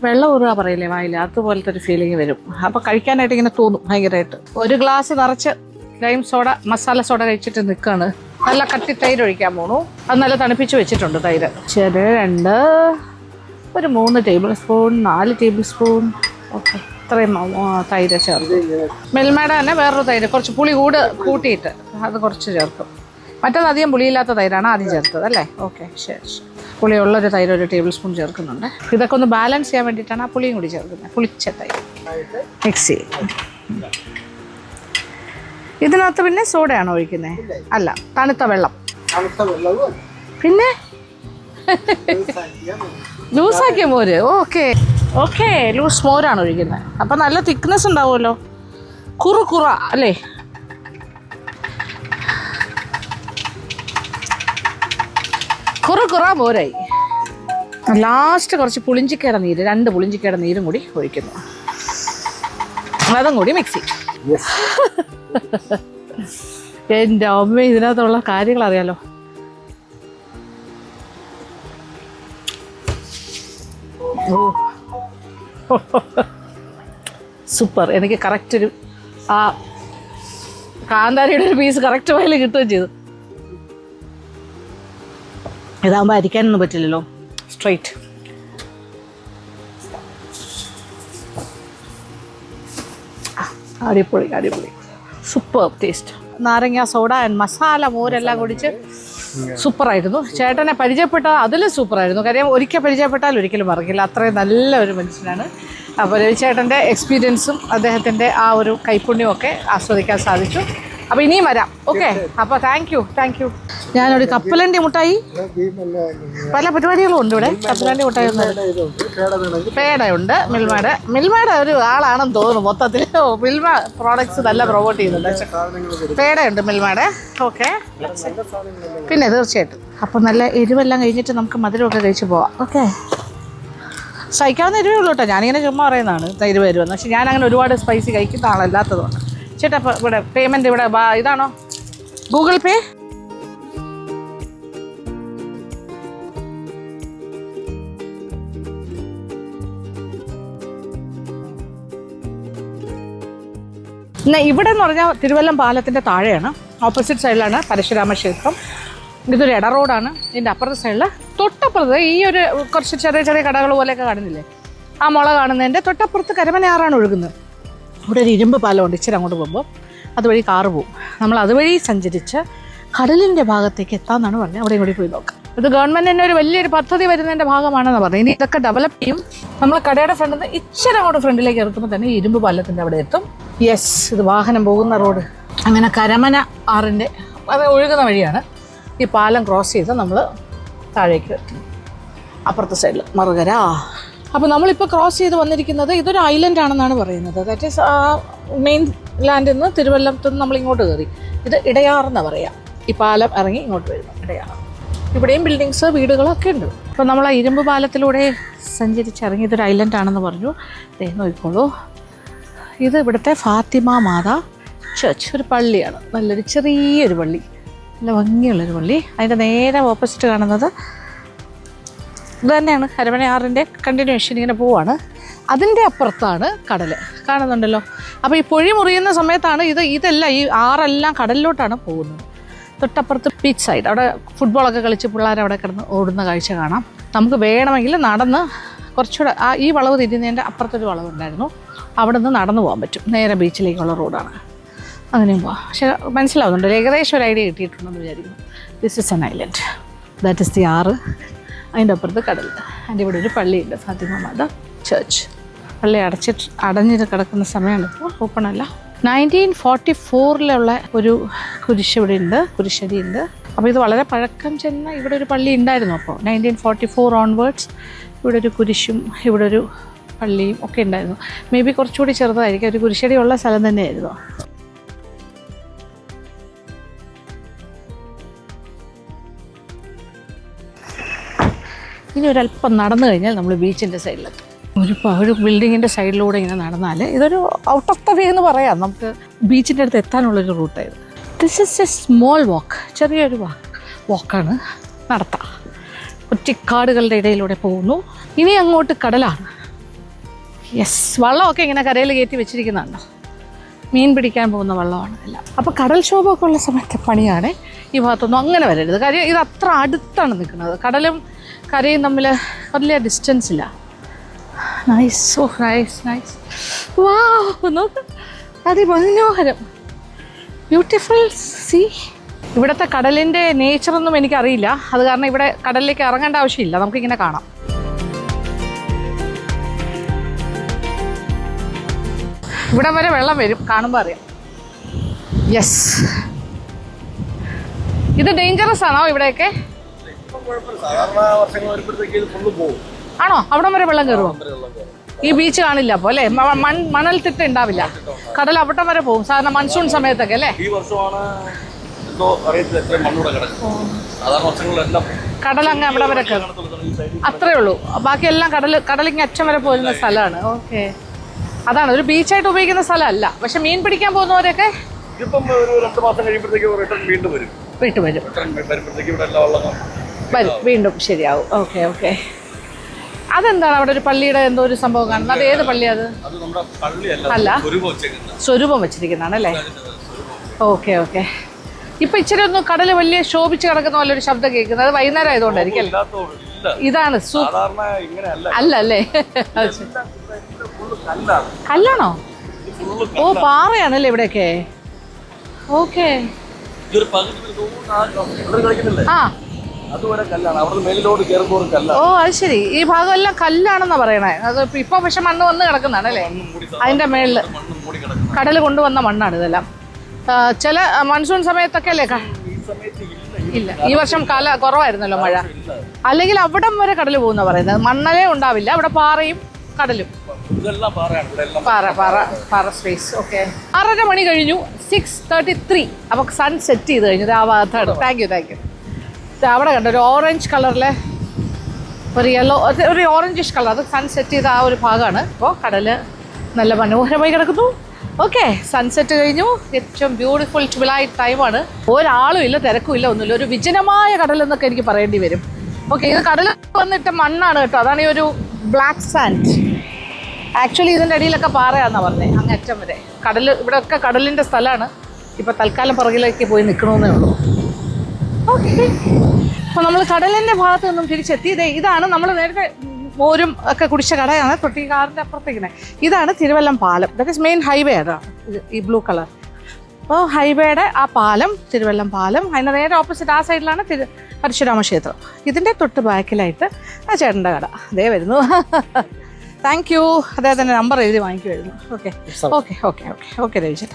A: വെള്ളം ഊറുക പറയില്ലേ, വായിൽ, അതുപോലത്തെ ഒരു ഫീലിംഗ് വരും. അപ്പോൾ കഴിക്കാനായിട്ട് ഇങ്ങനെ തോന്നും ഭയങ്കരമായിട്ട്. ഒരു ഗ്ലാസ് നിറച്ച് ലൈം സോഡ, മസാല സോഡ കഴിച്ചിട്ട് നിൽക്കുകയാണ്. നല്ല കട്ടി തൈര് ഒഴിക്കാൻ പോണു. അത് നല്ല തണുപ്പിച്ച് വെച്ചിട്ടുണ്ട് തൈര്. ഒരു 3 table spoon, 4 table spoon. Okay, ഇത്രയും തൈര് ചേർക്കും. മിൽമയുടെ തന്നെ വേറൊരു തൈര്, കുറച്ച് പുളി കൂട്ടിയിട്ട് അത് കുറച്ച് ചേർക്കും. മറ്റത് അധികം പുളിയില്ലാത്ത തൈരാണ് ആദ്യം ചേർത്തത് അല്ലേ? ഓക്കെ, ശരി. പുളിയുള്ളൊരു തൈര് 1 ടേബിൾ സ്പൂൺ ചേർക്കുന്നുണ്ട്. ഇതൊക്കെ ഒന്ന് ബാലൻസ് ചെയ്യാൻ വേണ്ടിയിട്ടാണ് ആ പുളിയും കൂടി ചേർക്കുന്നത്. പുളിച്ച തൈര് മിക്സ് ചെയ്യും. ഇതിനകത്ത് പിന്നെ സോഡയാണോ ഒഴിക്കുന്നത്? അല്ല, തണുത്ത വെള്ളം. പിന്നെ ലൂസാക്കിയ മോര്. ഓക്കെ, ലൂസ് മോരാണ് ഒഴിക്കുന്നത്. അപ്പം നല്ല തിക്നെസ് ഉണ്ടാവുമല്ലോ, കുറ അല്ലേ? കുറ മോരായി. ലാസ്റ്റ് കുറച്ച് പുളിഞ്ചിക്കയുടെ നീര്, 2 പുളിഞ്ചിക്കയുടെ നീരും കൂടി ഒഴിക്കുന്നു. അതും കൂടി മിക്സ് ചെയ്യും. എൻ്റെ അമ്മ, ഇതിനകത്തുള്ള കാര്യങ്ങൾ അറിയാലോ. സൂപ്പർ. എനിക്ക് കറക്റ്റ് ഒരു ആ കാന്താരിയുടെ ഒരു പീസ് കറക്റ്റ് വായിൽ കിട്ടുകയും ചെയ്തു. ഇതാകുമ്പോൾ അരിക്കാനൊന്നും പറ്റില്ലല്ലോ, സ്ട്രൈറ്റ്. അടിപൊളി, സൂപ്പർ ടേസ്റ്റ്. നാരങ്ങ സോഡ ആൻഡ് മസാല മോരെല്ലാം കുടിച്ച് സൂപ്പറായിരുന്നു. ചേട്ടനെ പരിചയപ്പെട്ടാൽ അതിലും സൂപ്പറായിരുന്നു. കാര്യം ഒരിക്കൽ പരിചയപ്പെട്ടാൽ ഒരിക്കലും മറക്കില്ല, അത്രയും നല്ല ഒരു മനുഷ്യനാണ്. അപ്പോൾ രവിചേട്ടൻ്റെ എക്സ്പീരിയൻസും അദ്ദേഹത്തിൻ്റെ ആ ഒരു കൈപ്പുണ്യവും ഒക്കെ ആസ്വദിക്കാൻ സാധിച്ചു. അപ്പോൾ ഇനിയും വരാം. ഓക്കെ, അപ്പോൾ താങ്ക് യു. ഞാനൊരു കപ്പലണ്ടി മുട്ടായി, പല പരിപാടികളും ഉണ്ട് ഇവിടെ. കപ്പലണ്ടി മുട്ടായി ഉണ്ട്, പേടയുണ്ട്, മിൽമയുടെ ഒരു ആളാണെന്ന് തോന്നുന്നു മൊത്തത്തിൽ. മിൽമ പ്രോഡക്ട്സ് നല്ല പ്രൊമോട്ട് ചെയ്യുന്നുണ്ട്. പേടയുണ്ട് മിൽമയുടെ. ഓക്കെ, പിന്നെ തീർച്ചയായിട്ടും. അപ്പോൾ നല്ല എരിവെല്ലാം കഴിഞ്ഞിട്ട് നമുക്ക് മധുരമൊക്കെ കഴിച്ച് പോവാം. ഓക്കെ, സഹിക്കാവുന്ന എരിവേ ഉള്ളൂ കേട്ടോ. ഞാനിങ്ങനെ ചുമ്മാ പറയുന്നതാണ് എരിവ് വരുമെന്ന്. പക്ഷേ ഞാനങ്ങനെ ഒരുപാട് സ്പൈസി കഴിക്കുന്ന ആളല്ലാത്തതുകൊണ്ട്. ചേട്ടാ, അപ്പോൾ ഇവിടെ പേയ്മെൻറ്റ് ഇവിടെ ഇതാണോ, ഗൂഗിൾ പേ? ഇവിടെ എന്ന് പറഞ്ഞാൽ തിരുവല്ലം പാലത്തിൻ്റെ താഴെയാണ്, ഓപ്പോസിറ്റ് സൈഡിലാണ് പരശുരാമ ക്ഷേത്രം. ഇതൊരു ഇട റോഡാണ്. ഇതിൻ്റെ അപ്പുറത്തെ സൈഡിൽ തൊട്ടപ്പുറത്ത് ഈ ഒരു കുറച്ച് ചെറിയ ചെറിയ കടകൾ പോലെയൊക്കെ കാണുന്നില്ലേ, ആ മുള കാണുന്നതിൻ്റെ തൊട്ടപ്പുറത്ത് കരമനയാറാണ് ഒഴുകുന്നത്. ഇവിടെ ഒരു ഇരുമ്പ് പാലമുണ്ട്. ഇച്ചിരി അങ്ങോട്ട് പോകുമ്പോൾ അതുവഴി കാറ് പോകും. നമ്മൾ അതുവഴി സഞ്ചരിച്ച് കടലിൻ്റെ ഭാഗത്തേക്ക് എത്താമെന്നാണ് പറഞ്ഞത്. അവിടെ കൂടി പോയി നോക്കാം. ഇത് ഗവൺമെൻറ്റിൻ്റെ ഒരു വലിയൊരു പദ്ധതി വരുന്നതിൻ്റെ ഭാഗമാണെന്ന് പറഞ്ഞു. ഇനി ഇതൊക്കെ ഡെവലപ്പ് ചെയ്യും. നമ്മൾ കടയുടെ ഫ്രണ്ടിൽ നിന്ന് ഇച്ചിരി അങ്ങോട്ട് ഫ്രണ്ടിലേക്ക് എത്തുമ്പോൾ തന്നെ ഇരുമ്പ് പാലത്തിൻ്റെ അവിടെ എത്തും. യെസ്, ഇത് വാഹനം പോകുന്ന റോഡ്. അങ്ങനെ കരമന ആറിൻ്റെ അത് ഒഴുകുന്ന വഴിയാണ്. ഈ പാലം ക്രോസ് ചെയ്ത് നമ്മൾ താഴേക്ക് എത്തും. അപ്പുറത്തെ സൈഡിൽ മറുകര. അപ്പോൾ നമ്മളിപ്പോൾ ക്രോസ് ചെയ്ത് വന്നിരിക്കുന്നത് ഇതൊരു ഐലൻഡ് ആണെന്നാണ് പറയുന്നത്. ദാറ്റ് ഈസ് മെയിൻ ലാൻഡിൽ നിന്ന് തിരുവല്ലത്ത് നിന്ന് നമ്മളിങ്ങോട്ട് കയറി. ഇത് ഇടയാറെന്നാണ് പറയാം. ഈ പാലം ഇറങ്ങി ഇങ്ങോട്ട് വരുന്നു ഇടയാറ്. ഇവിടെയും ബിൽഡിങ്സ് വീടുകളൊക്കെ ഉണ്ട്. അപ്പോൾ നമ്മൾ ആ ഇരുമ്പ് പാലത്തിലൂടെ സഞ്ചരിച്ചിറങ്ങി. ഇതൊരു ഐലൻഡ് ആണെന്ന് പറഞ്ഞു. നോക്കിക്കോളൂ, ഇത് ഇവിടുത്തെ ഫാത്തിമ മാതാ ചർച്ച്, ഒരു പള്ളിയാണ്. നല്ലൊരു ചെറിയൊരു പള്ളി, നല്ല ഭംഗിയുള്ളൊരു പള്ളി. അതിൻ്റെ നേരെ ഓപ്പോസിറ്റ് കാണുന്നത് ഇത് തന്നെയാണ്, കരമനയാറിൻ്റെ കണ്ടിന്യൂഷൻ ഇങ്ങനെ പോവാണ്. അതിൻ്റെ അപ്പുറത്താണ് കടൽ, കാണുന്നുണ്ടല്ലോ. അപ്പോൾ ഈ പൊഴി മുറിയുന്ന സമയത്താണ് ഇതെല്ലാം ഈ ആറെല്ലാം കടലിലോട്ടാണ് പോകുന്നത്. തൊട്ടപ്പുറത്ത് ബീച്ച് സൈഡ്, അവിടെ ഫുട്ബോളൊക്കെ കളിച്ച് പിള്ളേർ അവിടെ കിടന്ന് ഓടുന്ന കാഴ്ച കാണാം. നമുക്ക് വേണമെങ്കിൽ നടന്ന് കുറച്ചുകൂടെ ഈ വളവ് തിരിഞ്ഞതിൻ്റെ അപ്പുറത്തൊരു വളവുണ്ടായിരുന്നു, അവിടെ നിന്ന് നടന്നു പോകാൻ പറ്റും. നേരെ ബീച്ചിലേക്കുള്ള റോഡാണ്. അങ്ങനെയും പോവാം. പക്ഷേ മനസ്സിലാവുന്നുണ്ട്, ഏകദേശം ഒരു ഐഡിയ കിട്ടിയിട്ടുണ്ടെന്ന് വിചാരിക്കുന്നു. This is an island, that is the ആറ്. അതിൻ്റെ അപ്പുറത്ത് കടൽ. അതിൻ്റെ ഇവിടെ ഒരു പള്ളിയുണ്ട്, ഫാത്തിമ മാതാ ചർച്ച്. പള്ളി അടഞ്ഞിട്ട് കിടക്കുന്ന സമയമാണ് ഇപ്പോൾ, ഓപ്പൺ അല്ല. 1944 ഒരു കുരിശ് ഇവിടെ ഉണ്ട്, കുരിശടി ഉണ്ട്. അപ്പോൾ ഇത് വളരെ പഴക്കം ചെന്ന ഇവിടെ ഒരു പള്ളി ഉണ്ടായിരുന്നു. അപ്പോൾ 1944 ഓൺവേർഡ്സ് ഇവിടെ ഒരു കുരിശും ഇവിടെ ഒരു പള്ളിയും ഒക്കെ ഉണ്ടായിരുന്നു. മേ ബി കുറച്ചുകൂടി ചെറുതായിരിക്കും, ഒരു കുരിശടി ഉള്ള സ്ഥലം തന്നെയായിരുന്നു. ഇനി ഒരല്പം നടന്നു കഴിഞ്ഞാൽ നമ്മൾ ബീച്ചിൻ്റെ സൈഡിലെത്തും. ഒരു ബിൽഡിങ്ങിൻ്റെ സൈഡിലൂടെ ഇങ്ങനെ നടന്നാൽ ഇതൊരു ഔട്ട് ഓഫ് ദ വേ എന്ന് പറയാം. നമുക്ക് ബീച്ചിൻ്റെ അടുത്ത് എത്താനുള്ളൊരു റൂട്ടായത്. ദിസ് ഇസ് എ സ്മോൾ വാക്ക്, ചെറിയൊരു വാക്കാണ്, നടത്താം. ഒറ്റക്കാടുകളുടെ ഇടയിലൂടെ പോകുന്നു. ഇനി അങ്ങോട്ട് കടലാണ്. യെസ്, വള്ളമൊക്കെ ഇങ്ങനെ കരയിൽ കയറ്റി വെച്ചിരിക്കുന്നതാണ്. മീൻ പിടിക്കാൻ പോകുന്ന വള്ളമാണ് എല്ലാം. അപ്പോൾ കടൽക്ഷോഭമൊക്കെ ഉള്ള സമയത്തെ പണിയാണ്. ഈ ഭാഗത്തൊന്നും അങ്ങനെ വരരുത്. കാര്യം ഇത് അത്ര അടുത്താണ് നിൽക്കുന്നത്. കടലും കരയും തമ്മിൽ വലിയ ഡിസ്റ്റൻസ് ഇല്ല. നൈസ്, ഓ നൈസ് നൈസ്. വാവ്, നോക്ക്, അതിമനോഹരം, ബ്യൂട്ടിഫുൾ സീ. ഇവിടുത്തെ കടലിൻ്റെ നേച്ചറൊന്നും എനിക്കറിയില്ല. അത് കാരണം ഇവിടെ കടലിലേക്ക് ഇറങ്ങേണ്ട ആവശ്യമില്ല, നമുക്കിങ്ങനെ കാണാം. ഇവിടെ വരെ വെള്ളം വരും, കാണുമ്പോൾ അറിയാം. യെസ്, ഇത് ഡേഞ്ചറസ് ആണോ ഇവിടെയൊക്കെ? ആണോ? അവിടം വരെ വെള്ളം കയറുമോ? ഈ ബീച്ച് കാണില്ല അപ്പോൾ അല്ലേ? മണൽ തിട്ട ഉണ്ടാവില്ല. കടൽ അവിടം വരെ പോകും സാധാരണ മൺസൂൺ സമയത്തൊക്കെ അല്ലേ? കടൽ അങ്ങ് അവിടെ വരെ കയറും, അത്രേ ഉള്ളൂ. ബാക്കിയെല്ലാം കടലിങ്ങ് അറ്റം വരെ പോരുന്ന സ്ഥലമാണ്. ഓക്കെ, അതാണ് ഒരു ബീച്ചായിട്ട് ഉപയോഗിക്കുന്ന സ്ഥലമല്ല. പക്ഷെ മീൻ പിടിക്കാൻ പോകുന്നവരൊക്കെ വീണ്ടും വരും, വീണ്ടും ശരിയാവും. Okay okay. അതെന്താണ് അവിടെ ഒരു പള്ളിയുടെ എന്തോ ഒരു സംഭവം കാണുന്നത്? അത് ഏത് പള്ളിയാണ്? അല്ല, സ്വരൂപം വെച്ചിരിക്കുന്നതാണ് അല്ലേ? Okay okay. ഇപ്പൊ ഇച്ചിരി ഒന്ന് കടല് വലിയ ശോഭിച്ച് കിടക്കുന്ന പോലെ ഒരു ശബ്ദം കേൾക്കുന്നത്. അത് വൈകുന്നേരം ആയതുകൊണ്ടായിരിക്കും അല്ലേ? ഇതാണ് അല്ല അല്ലേ? കല്ലാണോ? ഓ, പാറയാണല്ലേ ഇവിടെയൊക്കെ? ഓക്കെ. ആ, ഓ അത് ശരി. ഈ ഭാഗം എല്ലാം കല്ലാണെന്നാ പറയണേ. അത് ഇപ്പൊ പക്ഷെ മണ്ണ് വന്ന് കിടക്കുന്നതാണ് അല്ലേ? അതിന്റെ മേളില് കടല് കൊണ്ടുവന്ന മണ്ണാണ് ഇതെല്ലാം. ചില മൺസൂൺ സമയത്തൊക്കെ അല്ലേ ഇല്ല, ഈ വർഷം കുറവായിരുന്നല്ലോ മഴ. അല്ലെങ്കിൽ അവിടം വരെ കടൽ പോകുന്ന പറയുന്നത്. മണ്ണലേ ഉണ്ടാവില്ല, അവിടെ പാറയും കടലും. പാറ സ്പേസ്. ഓക്കെ, 6:30 മണി കഴിഞ്ഞു. 6:33. അപ്പോൾ സൺ സെറ്റ് ചെയ്ത് കഴിഞ്ഞു. ആ ഭാഗത്താണ്. Thank you. അവിടെ കണ്ടോ ഒരു ഓറഞ്ച് കളറിലെ ഒരു യെല്ലോ, ഒരു ഓറഞ്ചിഷ് കളർ, അത് സൺ സെറ്റ് ചെയ്ത ആ ഒരു ഭാഗമാണ്. അപ്പോൾ കടല് നല്ല മനോഹരമായി കിടക്കുന്നു. ഓക്കെ, സൺസെറ്റ് കഴിഞ്ഞു. ഏറ്റവും ബ്യൂട്ടിഫുൾ ട്വിലൈറ്റ് ടൈമാണ്. ഒരാളും ഇല്ല, തിരക്കും ഇല്ല, ഒന്നുമില്ല. ഒരു വിജനമായ കടലെന്നൊക്കെ എനിക്ക് പറയേണ്ടി വരും. ഓക്കെ, ഇത് കടൽ വന്നിട്ട് മണ്ണാണ് കേട്ടോ. അതാണ് ഈ ഒരു ബ്ലാക്ക് സാൻഡ്. ആക്ച്വലി ഇതിൻ്റെ അടിയിലൊക്കെ പാറയാണെന്നാണ് പറഞ്ഞത്, അങ്ങറ്റം വരെ. കടൽ ഇവിടെയൊക്കെ കടലിൻ്റെ സ്ഥലമാണ്. ഇപ്പോൾ തൽക്കാലം പുറകിലേക്ക് പോയി നിൽക്കണമെന്നേ ഉള്ളൂ. ഓക്കെ, അപ്പോൾ നമ്മൾ കടലിൻ്റെ ഭാഗത്ത് നിന്നും തിരിച്ചെത്തി. ഇതാണ് നമ്മൾ നേരത്തെ മോരും ഒക്കെ കുടിച്ച കടയാണ്. തൊട്ടി കാറിൻ്റെ അപ്പുറത്തേക്കിനെ ഇതാണ് തിരുവല്ലം പാലം. That is main highway. അതാണ് ഈ ബ്ലൂ കളർ. അപ്പോൾ ഹൈവേയുടെ ആ പാലം, തിരുവല്ലം പാലം. അതിൻ്റെ നേരെ ഓപ്പോസിറ്റ് ആ സൈഡിലാണ് പരശുരാമ ക്ഷേത്രം. ഇതിൻ്റെ തൊട്ട് ബാക്കിലായിട്ട് ആ ചേട്ടൻ്റെ കട അതേ വരുന്നു. Thank you. അദ്ദേഹത്തിൻ്റെ നമ്പർ എഴുതി വാങ്ങിക്കുമായിരുന്നു. ഓക്കെ രവിചൻ.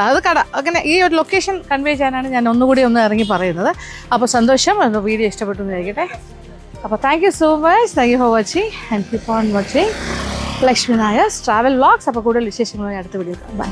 A: അത് കട അങ്ങനെ ഈ ഒരു ലൊക്കേഷൻ കൺവേ ചെയ്യാനാണ് ഞാൻ ഒന്നുകൂടി ഇറങ്ങി പറയുന്നത്. അപ്പോൾ സന്തോഷം. വീഡിയോ ഇഷ്ടപ്പെട്ടു എന്ന് ആയിരിക്കട്ടെ. അപ്പോൾ thank you so much. Thank you for watching and keep on watching Lakshmi Nair's travel vlogs. അപ്പോൾ കൂടുതൽ വിശേഷങ്ങളുമായി അടുത്ത വീഡിയോ. ബൈ.